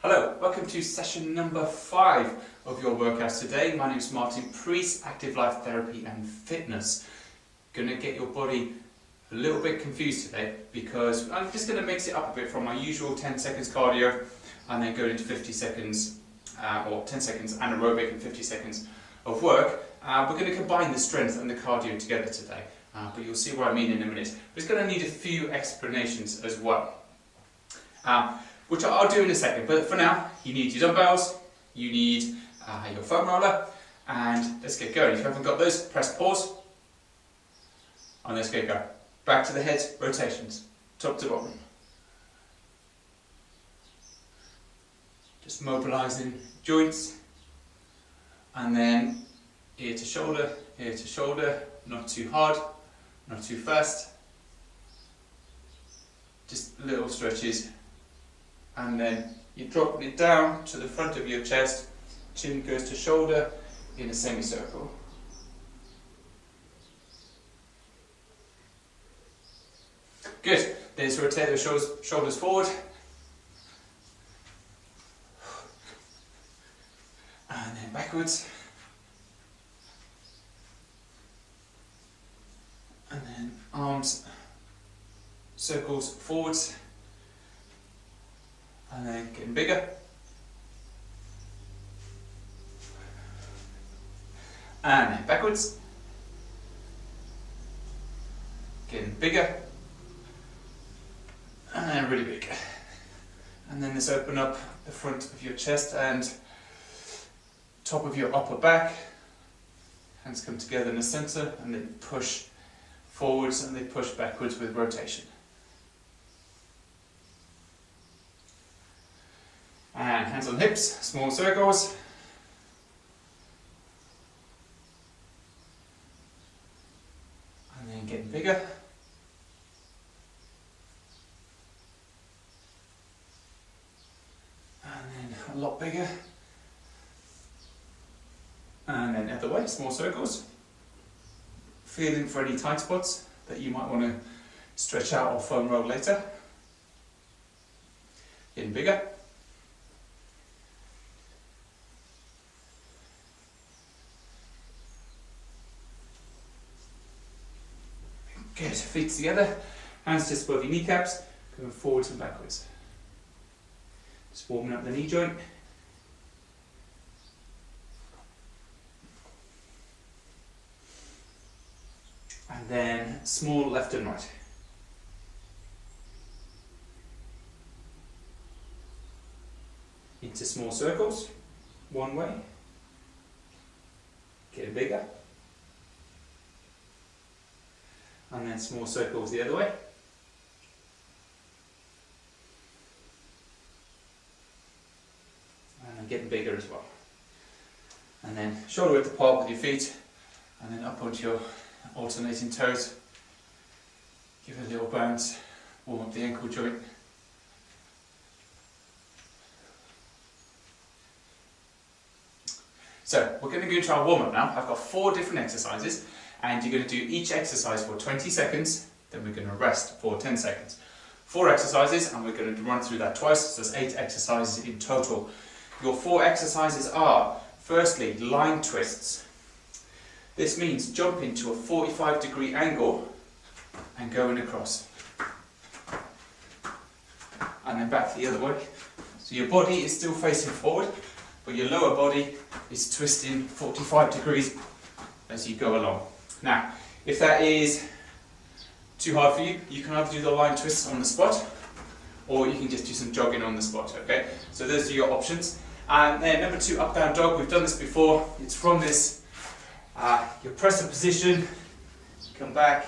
Hello, welcome to session number 5 of your workouts today. My name is Martin Priest, Active Life Therapy and Fitness. Going to get your body a little bit confused today because I'm just going to mix it up a bit from my usual 10 seconds cardio and then go into 50 seconds or 10 seconds anaerobic and 50 seconds of work. We're going to combine the strength and the cardio together today, but you'll see what I mean in a minute. But it's going to need a few explanations as well. Which I'll do in a second, but for now you need your dumbbells, you need your foam roller, and let's get going. If you haven't got those, press pause, and let's get going. Back to the head, rotations, top to bottom. Just mobilising joints, and then ear to shoulder, not too hard, not too fast, just little stretches. And then you're dropping it down to the front of your chest, chin goes to shoulder in a semicircle. Good, then rotate those shoulders forward. And then backwards. And then arms, circles forwards. And then getting bigger. And then backwards. Getting bigger. And then really big. And then let's open up the front of your chest and top of your upper back. Hands come together in the center and they push forwards and they push backwards with rotation. And hands on hips, small circles. And then getting bigger. And then a lot bigger. And then other way, small circles. Feeling for any tight spots that you might want to stretch out or foam roll later. Getting bigger. Good, feet together, hands just above your kneecaps, going forwards and backwards. Just warming up the knee joint. And then small left and right. Into small circles, one way. Getting bigger. And then small circles the other way. And getting bigger as well. And then shoulder width apart with your feet, and then up onto your alternating toes. Give it a little bounce, warm up the ankle joint. So we're going to go into our warm up now. I've got 4 different exercises. And you're going to do each exercise for 20 seconds, then we're going to rest for 10 seconds. 4 exercises, and we're going to run through that twice, so there's 8 exercises in total. Your 4 exercises are, firstly, line twists. This means jumping to a 45-degree angle and going across. And then back the other way. So your body is still facing forward, but your lower body is twisting 45 degrees as you go along. Now, if that is too hard for you, you can either do the line twists on the spot, or you can just do some jogging on the spot, okay? So those are your options. And then number 2, up, down, dog. We've done this before. It's from this, your presser position, come back,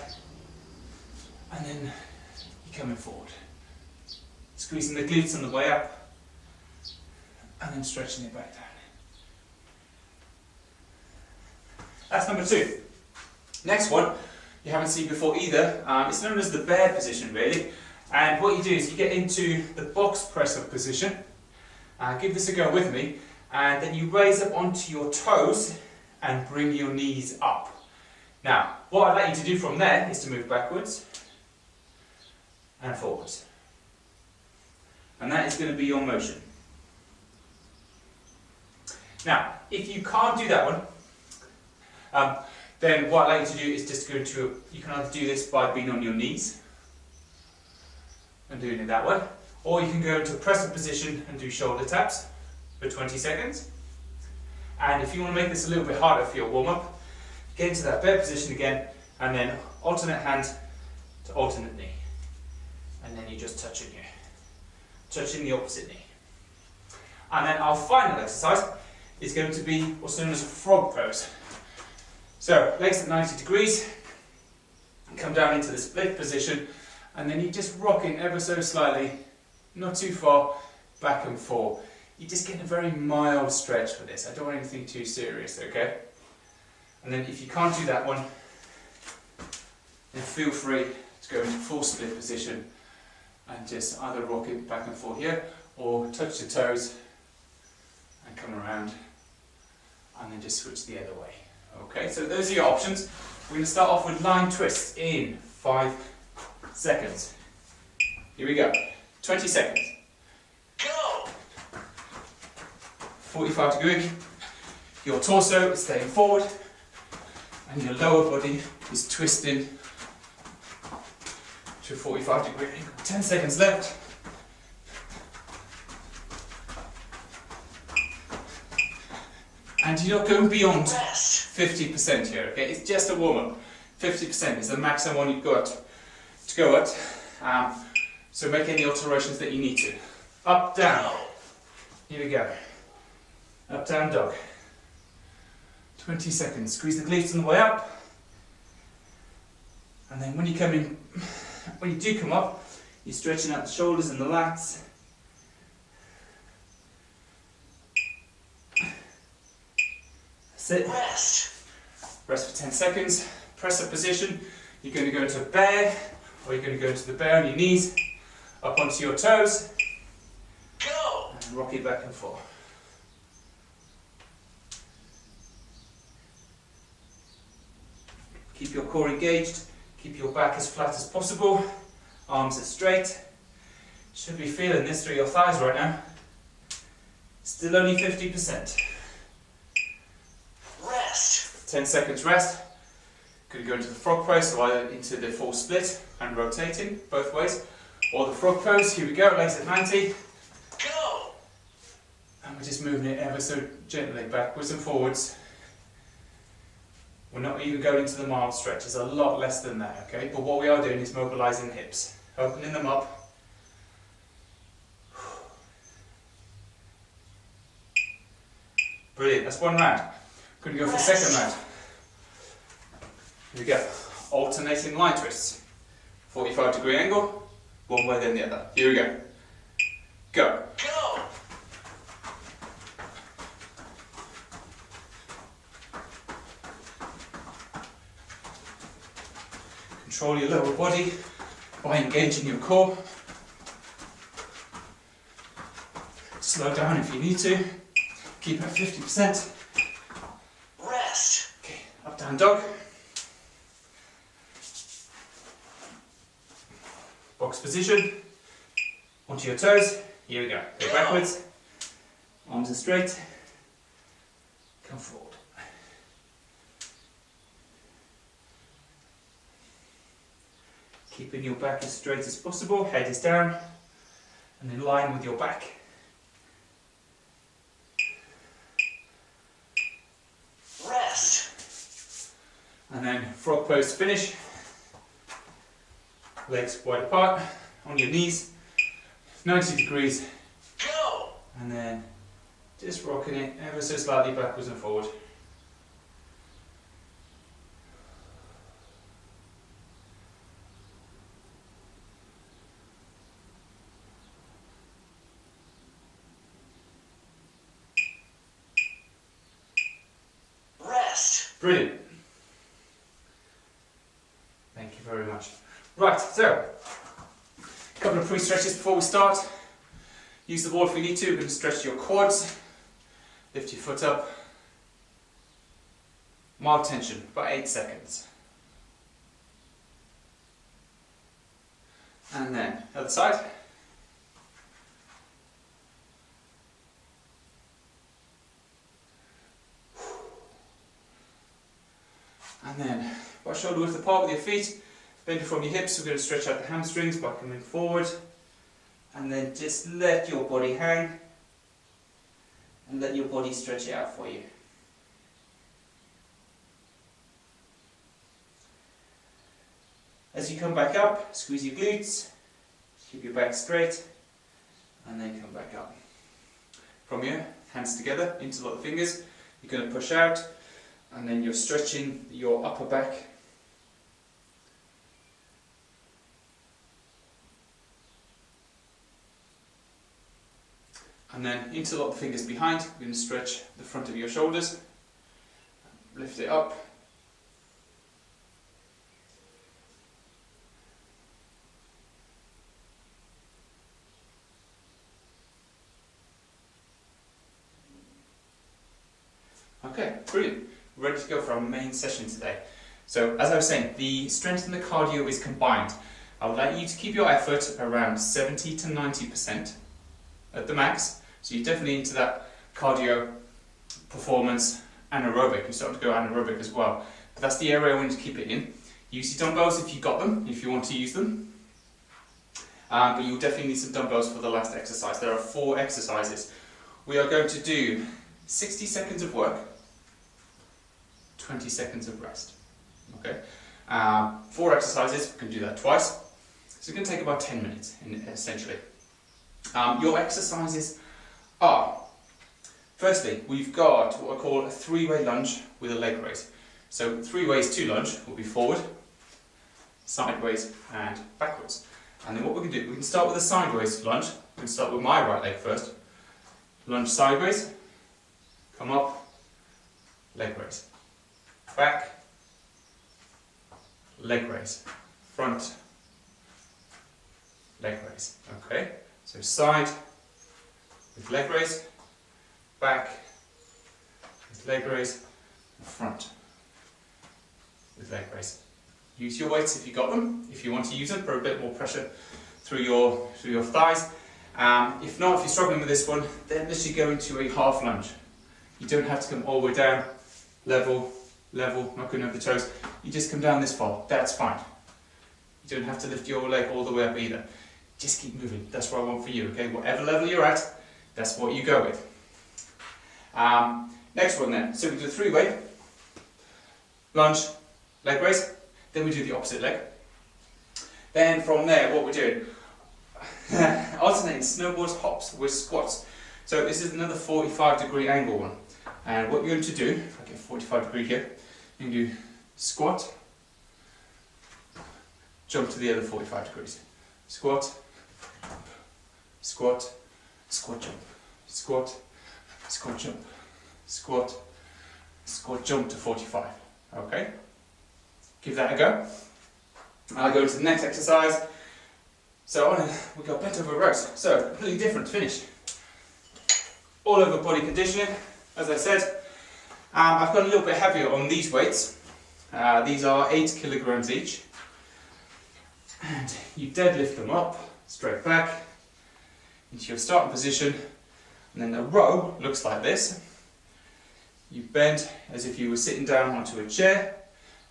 and then you're coming forward. Squeezing the glutes on the way up, and then stretching it back down. That's number 2. Next one, you haven't seen before either, it's known as the bear position really, and what you do is you get into the box presser position, give this a go with me, and then you raise up onto your toes and bring your knees up. Now, what I'd like you to do from there is to move backwards and forwards. And that is going to be your motion. Now, if you can't do that one, then what I'd like you to do is just go into, you can either do this by being on your knees and doing it that way, or you can go into a press-up position and do shoulder taps for 20 seconds. And if you want to make this a little bit harder for your warm-up, get into that bed position again, and then alternate hand to alternate knee. And then you just touching the opposite knee. And then our final exercise is going to be what's known as a frog pose. So, legs at 90 degrees, come down into the split position, and then you just rock it ever so slightly, not too far, back and forth. You're just getting a very mild stretch for this. I don't want anything too serious, okay? And then if you can't do that one, then feel free to go into full split position and just either rock it back and forth here, or touch the toes and come around, and then just switch the other way. Okay, so those are your options. We're going to start off with line twists in 5 seconds. Here we go. 20 seconds. Go! 45 degree. Your torso is staying forward and your lower body is twisting to a 45 degree angle. 10 seconds left. And you're not going beyond 50% here, okay? It's just a warm-up. 50% is the maximum you've got to go at. So make any alterations that you need to. Up, down. Here we go. Up, down, dog. 20 seconds. Squeeze the glutes on the way up. And then when you come in, when you do come up, you're stretching out the shoulders and the lats. Sit. Rest. Rest for 10 seconds. Press up position. You're going to go into bear, or you're going to go into the bear on your knees, up onto your toes. Go. And rock it back and forth. Keep your core engaged. Keep your back as flat as possible. Arms as straight. Should be feeling this through your thighs right now. Still only 50%. 10 seconds rest. Could go into the frog pose, so either into the full split and rotating both ways, or the frog pose. Here we go, legs at 90. Go! And we're just moving it ever so gently backwards and forwards. We're not even going into the mild stretch, it's a lot less than that, okay? But what we are doing is mobilising the hips, opening them up. Brilliant, that's one round. Going to go for the second round. Here we go. Alternating line twists. 45 degree angle, one way then the other. Here we go. Go. Go! Control your lower body by engaging your core. Slow down if you need to. Keep at 50%. Up, down, dog. Box position. Onto your toes. Here we go. Go backwards. Arms are straight. Come forward. Keeping your back as straight as possible. Head is down and in line with your back. And then frog pose to finish. Legs wide apart, on your knees, 90 degrees. Go! And then just rocking it ever so slightly backwards and forward. Rest. Brilliant. Thank you very much. Right, so, a couple of pre-stretches before we start. Use the wall if you need to. We're going to stretch your quads. Lift your foot up. Mild tension, about 8 seconds. And then, other side. about shoulder width apart with your feet. Bend from your hips. We're going to stretch out the hamstrings by coming forward. And then just let your body hang. And let your body stretch it out for you. As you come back up, squeeze your glutes. Keep your back straight. And then come back up. From here, hands together, interlock the fingers. You're going to push out, and then you're stretching your upper back. And then interlock the fingers behind. You're going to stretch the front of your shoulders. Lift it up. Okay, brilliant. We're ready to go for our main session today. So, as I was saying, the strength and the cardio is combined. I would like you to keep your effort around 70 to 90% at the max. So you're definitely into that cardio, performance, anaerobic. You're starting to go anaerobic as well. But that's the area I want you to keep it in. Use your dumbbells if you've got them, if you want to use them. But you'll definitely need some dumbbells for the last exercise. There are 4 exercises. We are going to do 60 seconds of work, 20 seconds of rest. Okay, 4 exercises, we can do that twice. So it's going to take about 10 minutes, essentially. Your exercises are, firstly, we've got what I call a 3-way lunge with a leg raise. So 3 ways to lunge will be forward, sideways and backwards. And then what we can do, we can start with a sideways lunge. We can start with my right leg first. Lunge sideways, come up, leg raise. Back, leg raise. Front, leg raise. Okay, so side with leg raise, back with leg raise, and front with leg raise. Use your weights if you got them, if you want to use them for a bit more pressure through your thighs. If not, if you're struggling with this one, then literally go into a half lunge. You don't have to come all the way down, level, not going over the toes. You just come down this far, that's fine. You don't have to lift your leg all the way up either. Just keep moving, that's what I want for you, okay? Whatever level you're at, that's what you go with. Next one then, so we do a 3-way, lunge, leg raise, then we do the opposite leg. Then from there, what we're doing, alternating snowboards, hops with squats. So this is another 45-degree angle one. And what you're going to do, if I get 45 degree here, you can do squat, jump to the other 45 degrees. Squat, squat, squat jump, squat, squat jump, squat, squat jump to 45. Okay? Give that a go. I'll go to the next exercise. So we've got bent over rows. So completely different finish. All over body conditioning, as I said. I've got a little bit heavier on these weights. These are 8 kilograms each. And you deadlift them up, straight back, into your starting position. And then the row looks like this. You bend as if you were sitting down onto a chair,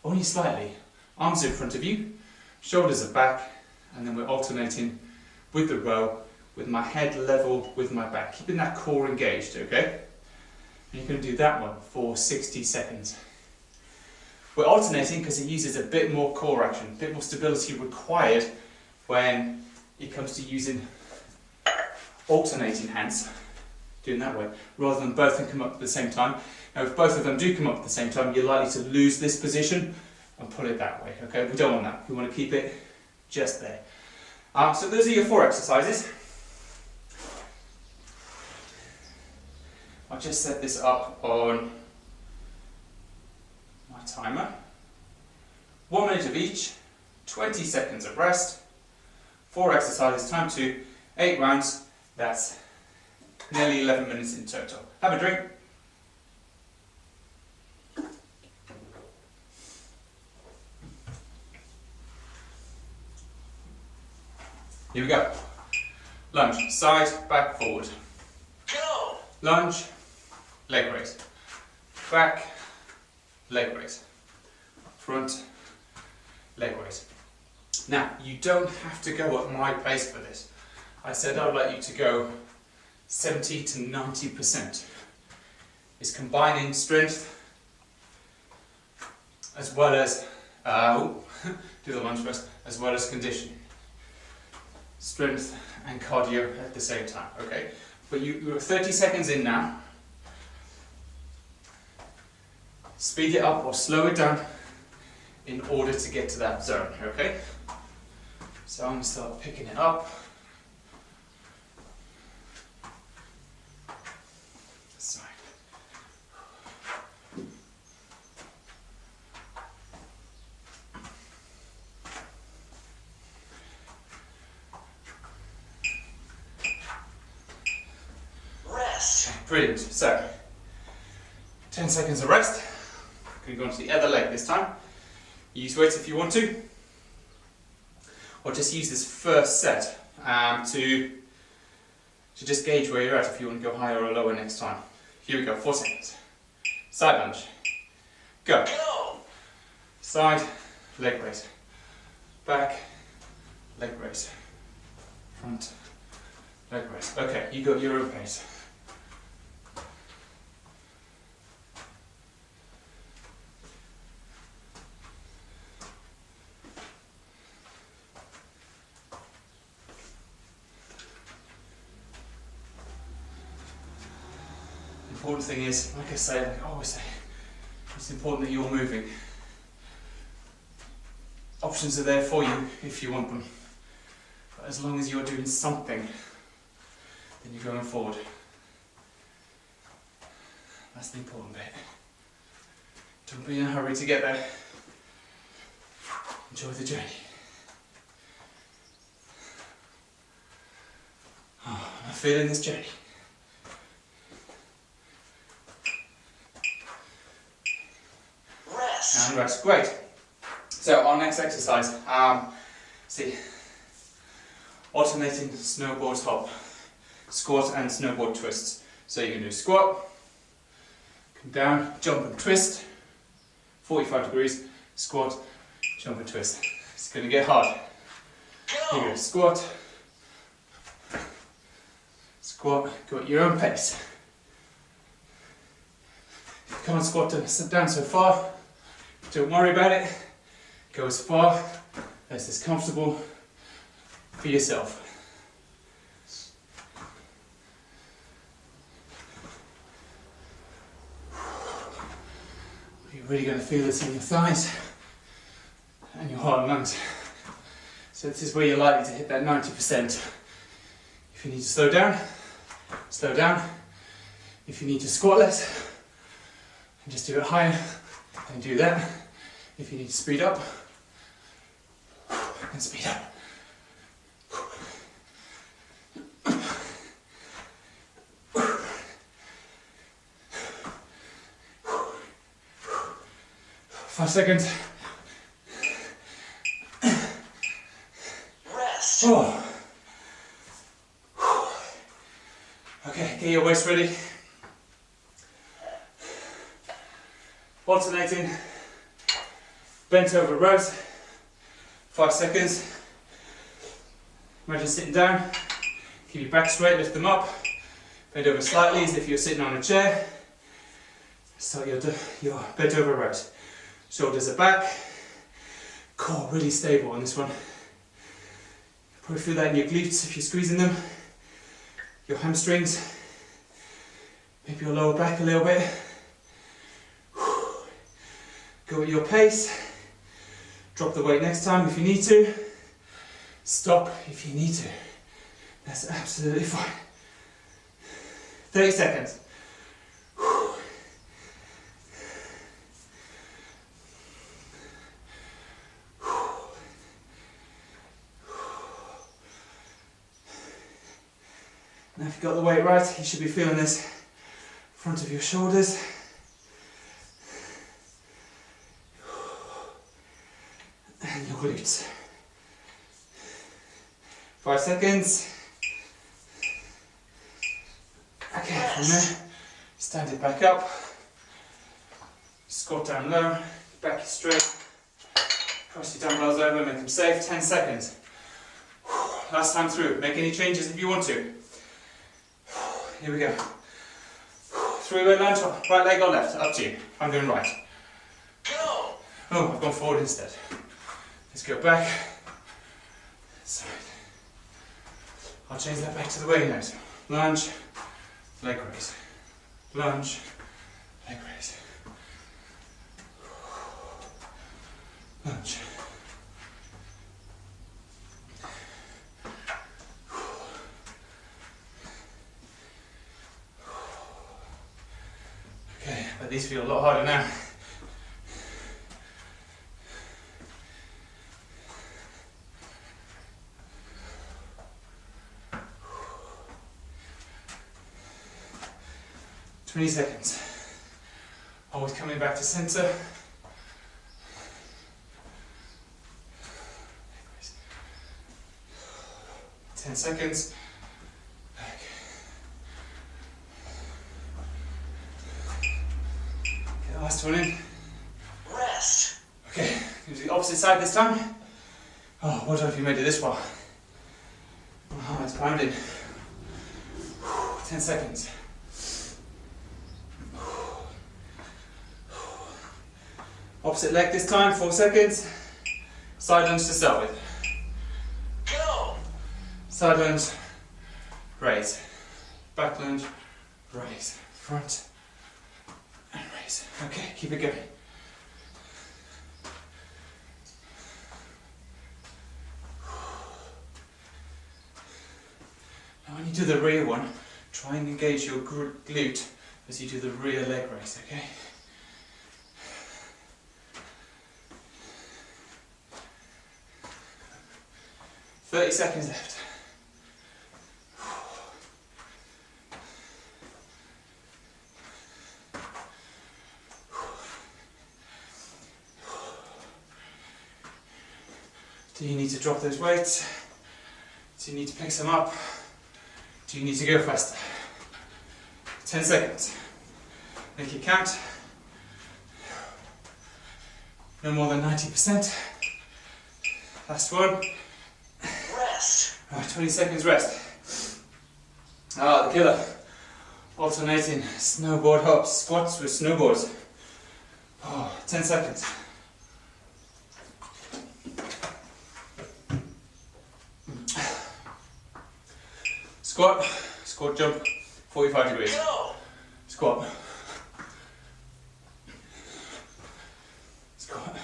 only slightly. Arms in front of you, shoulders are back, and then we're alternating with the row, with my head level with my back, keeping that core engaged, okay? And you're going to do that one for 60 seconds. We're alternating because it uses a bit more core action, a bit more stability required when it comes to using alternating hands, doing that way, rather than both of them come up at the same time. Now if both of them do come up at the same time, you're likely to lose this position and pull it that way, okay? We don't want that, we want to keep it just there. So those are your 4 exercises. I'll just set this up on my timer. 1 minute of each, 20 seconds of rest, 4 exercises, time 2, 8 rounds, that's nearly 11 minutes in total. Have a drink. Here we go. Lunge, side, back, forward. Go! Lunge, leg raise. Back, leg raise. Front, leg raise. Now, you don't have to go at my pace for this. I said I'd like you to go 70 to 90%. It's combining strength as well as, do the lunge first, as well as conditioning. Strength and cardio at the same time, okay? But you're 30 seconds in now. Speed it up or slow it down in order to get to that zone, okay? So I'm going to start picking it up. Side. Rest. Brilliant. So, 10 seconds of rest. Going to go on to the other leg this time. Use weights if you want to, or just use this first set to just gauge where you're at if you want to go higher or lower next time. Here we go, 4 seconds. Side lunge. Go. Side, leg raise. Back, leg raise. Front, leg raise. Okay, you got your own pace. The important thing is, like I say, like I always say, it's important that you're moving. Options are there for you if you want them, but as long as you're doing something, then you're going forward. That's the important bit. Don't be in a hurry to get there. Enjoy the journey. Oh, I'm feeling this journey. And rest. Great. So our next exercise, alternating snowboard hop, squat and snowboard twists. So you can do squat, come down, jump and twist, 45 degrees, squat, jump and twist. It's going to get hard. Here you go, squat, squat, go at your own pace. If you can't squat down so far, don't worry about it. Go as far as is comfortable for yourself. You're really going to feel this in your thighs and your heart and lungs. So this is where you're likely to hit that 90%. If you need to slow down, slow down. If you need to squat less, and just do it higher, and do that. If you need to speed up, and speed up. 5 seconds. Rest. Oh. Okay, get your waist ready. Alternating, bent over rows, 5 seconds. Imagine sitting down, keep your back straight, lift them up, bend over slightly as if you're sitting on a chair. Start your bent over rows. Shoulders are back, core really stable on this one. Probably feel that in your glutes if you're squeezing them, your hamstrings, maybe your lower back a little bit. Go at your pace, drop the weight next time if you need to, stop if you need to, that's absolutely fine. 30 seconds. Now if you've got the weight right, you should be feeling this front of your shoulders. And your glutes. 5 seconds. Okay, from there, stand it back up. Squat down low, back is straight. Cross your dumbbells over, make them safe, 10 seconds. Last time through, make any changes if you want to. Here we go. 3-way lunge, right leg or left, up to you. I'm going right. Go! Oh, I've gone forward instead. Let's go back. Side. I'll change that back to the way you know. Lunge, leg raise. Lunge, leg raise. Lunge. Okay, but these feel a lot harder now. Twenty seconds. Always coming back to center. Ten seconds. Back. Okay, the last one in. Rest. Okay, do the opposite side this time. Oh, well done if you made it this far. Oh, that's pounding. 10 seconds. Opposite leg this time, 4 seconds. Side lunge to start with. Go! Side lunge, raise. Back lunge, raise. Front, and raise. Okay, keep it going. Now when you do the rear one, try and engage your glute as you do the rear leg raise, okay? .30 seconds left. Do you need to drop those weights? Do you need to pick some up? Do you need to go faster? 10 seconds. Make it count. No more than 90%. Last one. Rest. Right, 20 seconds rest. Ah, the killer. Alternating snowboard hops, squats with snowboards. Oh, 10 seconds. Squat, squat jump, 45 degrees. Squat. Squat.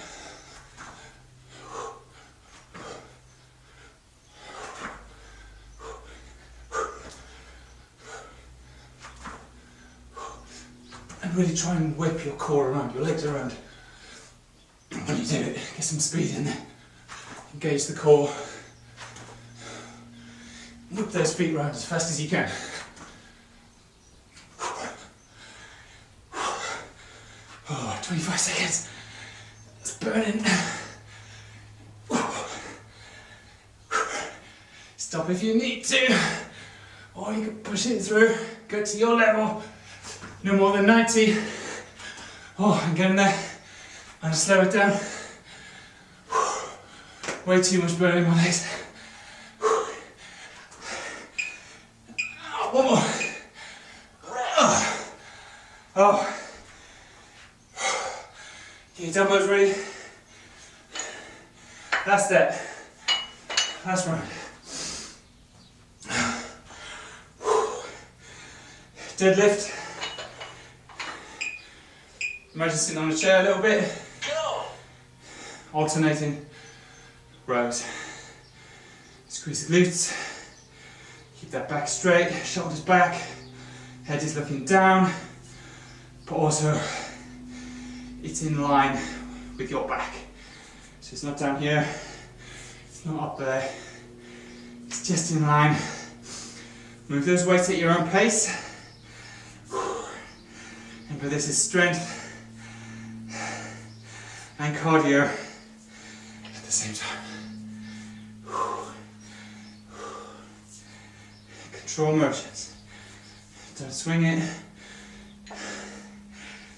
And really try and whip your core around, your legs around. When you do it, get some speed in there. Engage the core. Whip those feet around as fast as you can. Oh, 25 seconds. It's burning. Stop if you need to. Or you can push it through. Go to your level. No more than 90. Oh, I'm getting there. I'm gonna slow it down. Way too much burning in my legs. One more. Oh. Get your dumbbells ready. Last step. Last round. Deadlift. Imagine sitting on a chair a little bit. Alternating rows. Squeeze the glutes. Keep that back straight, shoulders back, head is looking down, but also it's in line with your back. So it's not down here, it's not up there, it's just in line. Move those weights at your own pace. And but this is strength and cardio at the same time. Control motions. Don't swing it.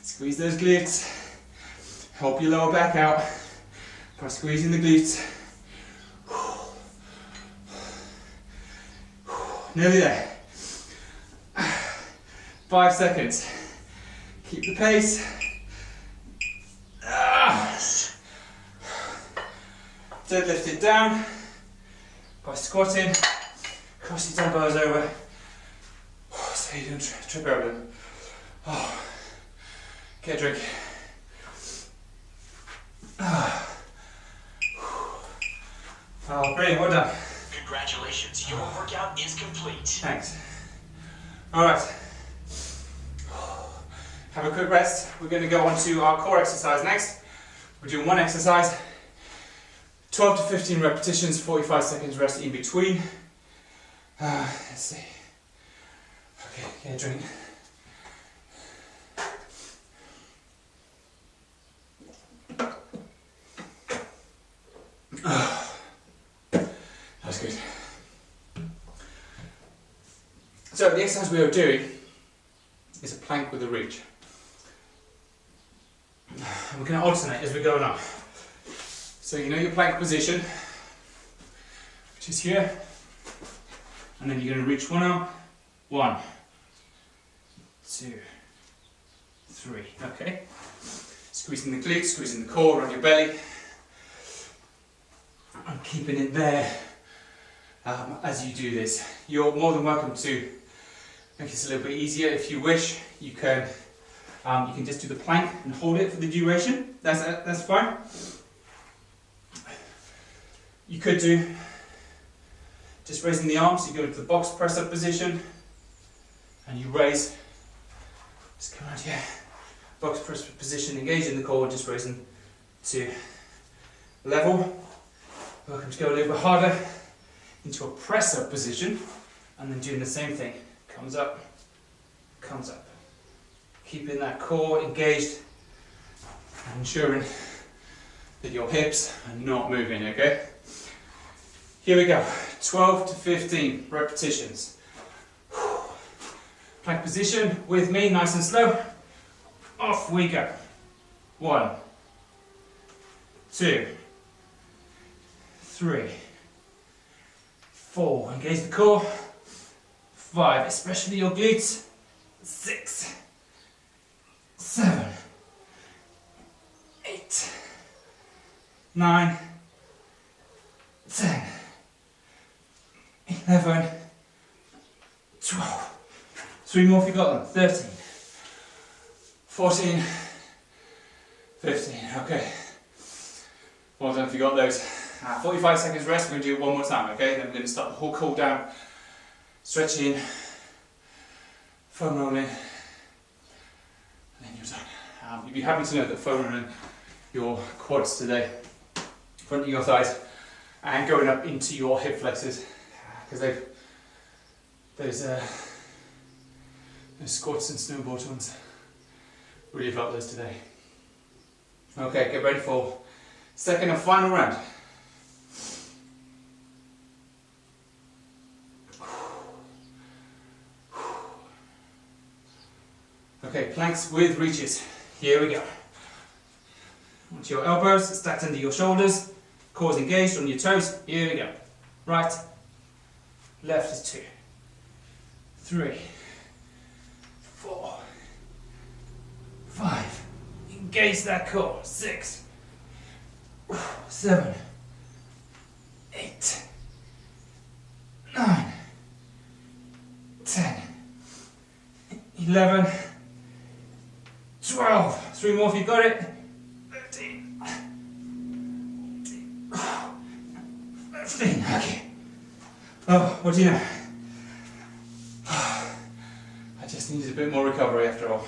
Squeeze those glutes. Help your lower back out. By squeezing the glutes. Nearly there. 5 seconds. Keep the pace. Deadlift it down by squatting. Cross your elbows over. So you don't trip over them. Oh. Get a drink. Oh, brilliant, well done. Congratulations, your workout is complete. Thanks. Alright. Have a quick rest. We're going to go on to our core exercise next. We're doing one exercise, 12 to 15 repetitions, 45 seconds rest in between. Let's see. Okay, get a drink. That's good. So the exercise we are doing is a plank with a reach. And we're going to alternate as we go along. So you know your plank position, which is here, and then you're going to reach one arm, 1, 2, 3, okay? Squeezing the glutes, squeezing the core around your belly, and keeping it there as you do this. You're more than welcome to make this a little bit easier if you wish. You can just do the plank and hold it for the duration. That's fine. You could do just raising the arms. You go into the box press up position, and you raise. Just come around here. Box press position, engaging the core, just raising to level. Welcome to go a little bit harder into a press up position, and then doing the same thing. Comes up, comes up. Keeping that core engaged and ensuring that your hips are not moving, okay? Here we go, 12 to 15 repetitions. Plank position with me, nice and slow. Off we go. 1, 2, 3, 4, engage the core. 5, especially your glutes. 6, 7, 8, 9, 10, 11, 12. 3 more if you got them. 13, 14, 15. Okay. Well done if you got those. 45 seconds rest. We're going to do it one more time, okay? Then we're going to start the whole cool down. Stretching, foam rolling, and then you're done. You'd be happy to know that foam rolling your quads today, front of your thighs, and going up into your hip flexors, because those squats and snowboard ones really felt those today. Okay, get ready for second and final round. Okay, planks with reaches. Here we go. Onto your elbows, stacked under your shoulders, core's engaged on your toes. Here we go. Right, left is 2, 3, 4, 5. Engage that core. 6, 7, 8, 9, 10, 11, 12. 3 more if you got it. 13. 15. Okay. Oh, what do you know? I just needed a bit more recovery after all.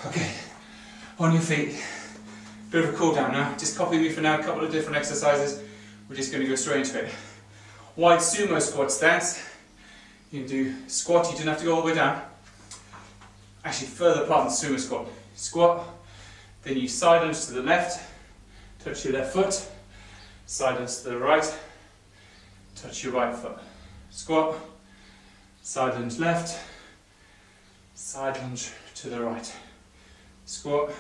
Okay, on your feet. Bit of a cool down now. Just copy me for now, a couple of different exercises. We're just going to go straight into it. Wide sumo squat stance. You can do squat, you don't have to go all the way down. Actually, further apart than sumo squat. Squat, then you side lunge to the left, touch your left foot, side lunge to the right, touch your right foot. Squat, side lunge left, side lunge to the right. Squat,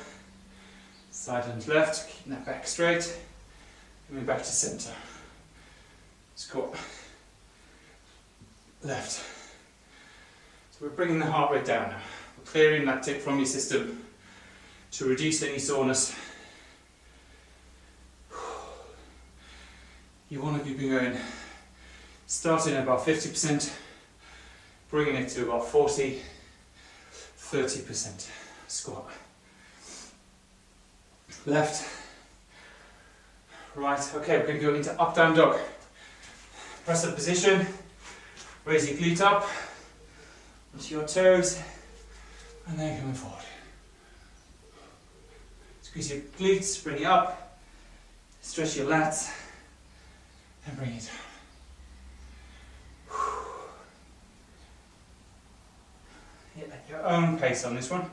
Side and left, keeping that back straight. Coming back to centre. Squat. Left. So we're bringing the heart rate down now. We're clearing that tip from your system to reduce any soreness. You want to be going, starting at about 50%, bringing it to about 40, 30% squat. Left, right. Okay, we're going to go into up down dog. Press up position, raise your glute up onto your toes, and then coming forward. Squeeze your glutes, bring it up, stretch your lats, and bring it down. Hit at your own pace on this one.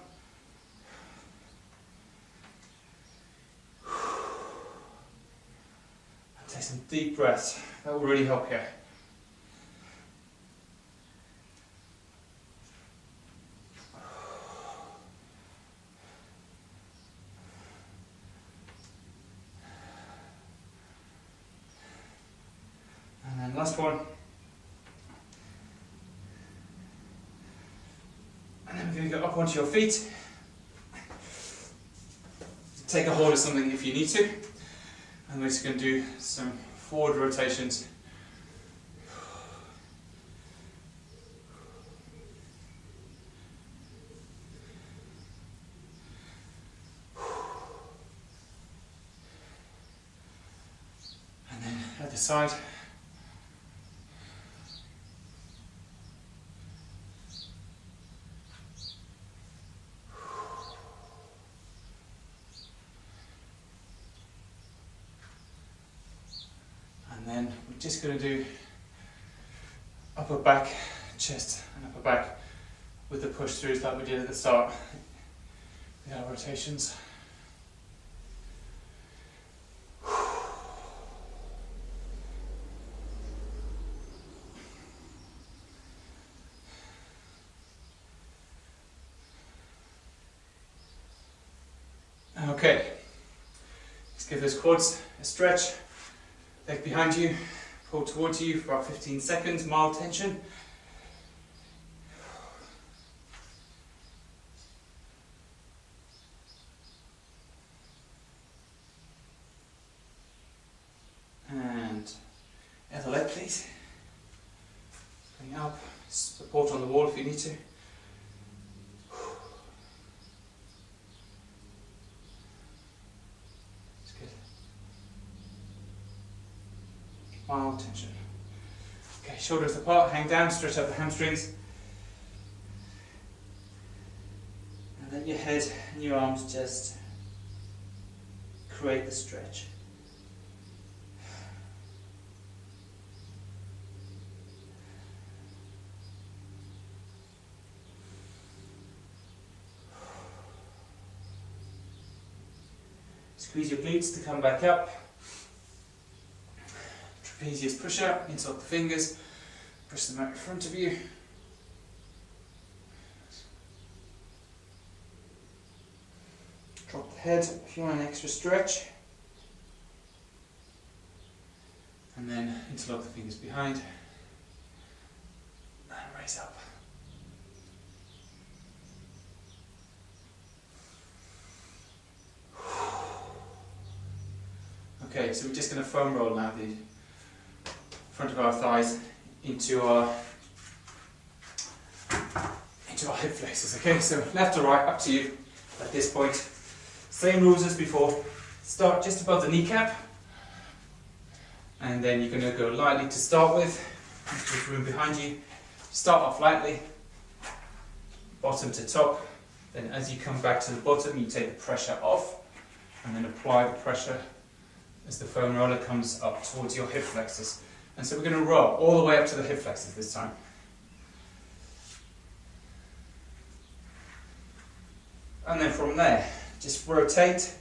And take some deep breaths. That will really help here. And then last one. And then we're going to go up onto your feet. Take a hold of something if you need to. And we're just going to do some forward rotations. And then at the side. And then we're just going to do upper back, chest and upper back with the push throughs like we did at the start with our rotations. Okay, let's give those quads a stretch. Leg behind you, pull towards you for about 15 seconds, mild tension. And other leg please. Bring it up, support on the wall if you need to. Mild tension. Okay, shoulders apart, hang down, stretch out the hamstrings. And let your head and your arms just create the stretch. Squeeze your glutes to come back up. Trapezius push out, interlock the fingers, push them out in front of you. Drop the head if you want an extra stretch. And then interlock the fingers behind. And raise up. Okay, so we're just going to foam roll now the front of our thighs into our hip flexors. Okay, so left or right, up to you at this point. Same rules as before. Start just above the kneecap, and then you're going to go lightly to start with. There's room behind you. Start off lightly, bottom to top. Then as you come back to the bottom, you take the pressure off, and then apply the pressure as the foam roller comes up towards your hip flexors. And so we're going to roll all the way up to the hip flexors this time. And then from there, just rotate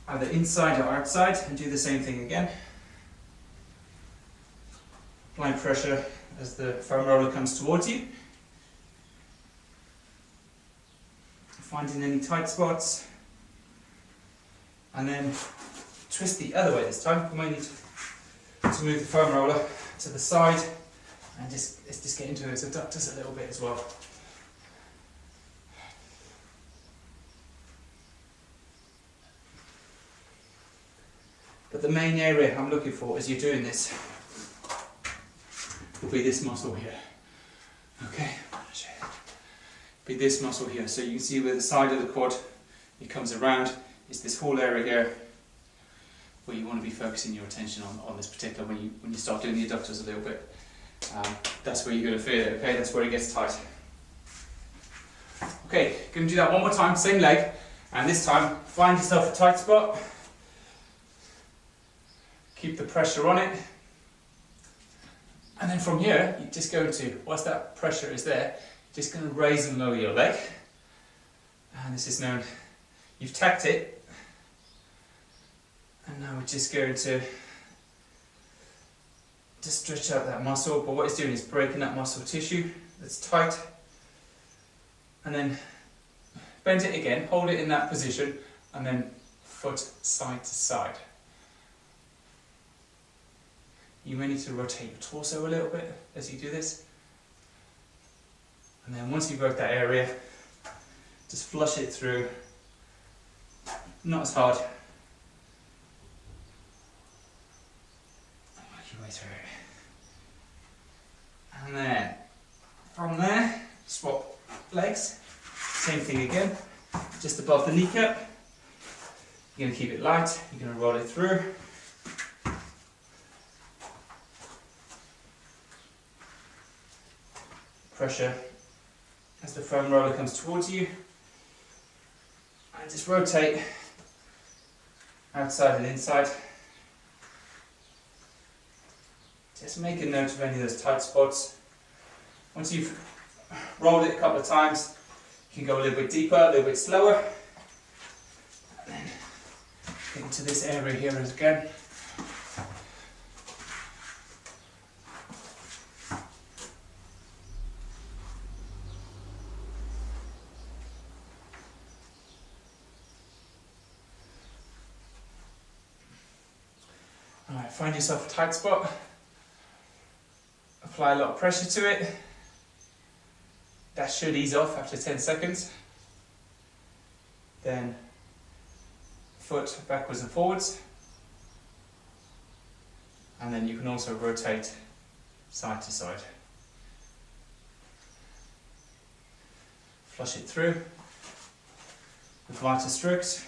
either inside or outside and do the same thing again. Applying pressure as the foam roller comes towards you. finding any tight spots. And then twist the other way this time. You might need to move the foam roller to the side and let's just get into those adductors a little bit as well. But the main area I'm looking for as you're doing this will be this muscle here. Okay, be this muscle here. So you can see where the side of the quad it comes around. It's this whole area here where you want to be focusing your attention on this particular, when you start doing the adductors a little bit. That's where you're going to feel it, okay? That's where it gets tight. Okay, going to do that one more time, same leg, and this time find yourself a tight spot. Keep the pressure on it. And then from here, you're just going to, once that pressure is there, you're just going to raise and lower your leg. And this is known, you've tacked it. And now we're just going to just stretch out that muscle, but what it's doing is breaking that muscle tissue that's tight. And then bend it again, hold it in that position, and then foot side to side. You may need to rotate your torso a little bit as you do this. And then once you've worked that area, just flush it through, not as hard. Through it. And then from there, swap legs, same thing again, just above the kneecap. You're going to keep it light, you're going to roll it through. Pressure as the foam roller comes towards you, and just rotate outside and inside. Just make a note of any of those tight spots. Once you've rolled it a couple of times, you can go a little bit deeper, a little bit slower. And then get into this area here again. Alright, find yourself a tight spot. Apply a lot of pressure to it. That should ease off after 10 seconds. Then foot backwards and forwards. And then you can also rotate side to side. Flush it through with lighter strokes.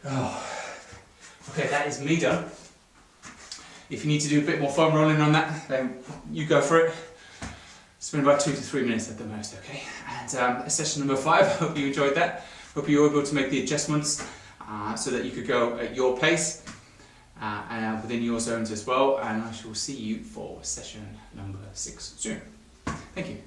Oh. Okay, that is me done. If you need to do a bit more foam rolling on that, then you go for it. Spend about 2 to 3 minutes at the most, okay? And session number 5, I hope you enjoyed that. Hope you were able to make the adjustments so that you could go at your pace and within your zones as well. And I shall see you for session number 6 soon. Thank you.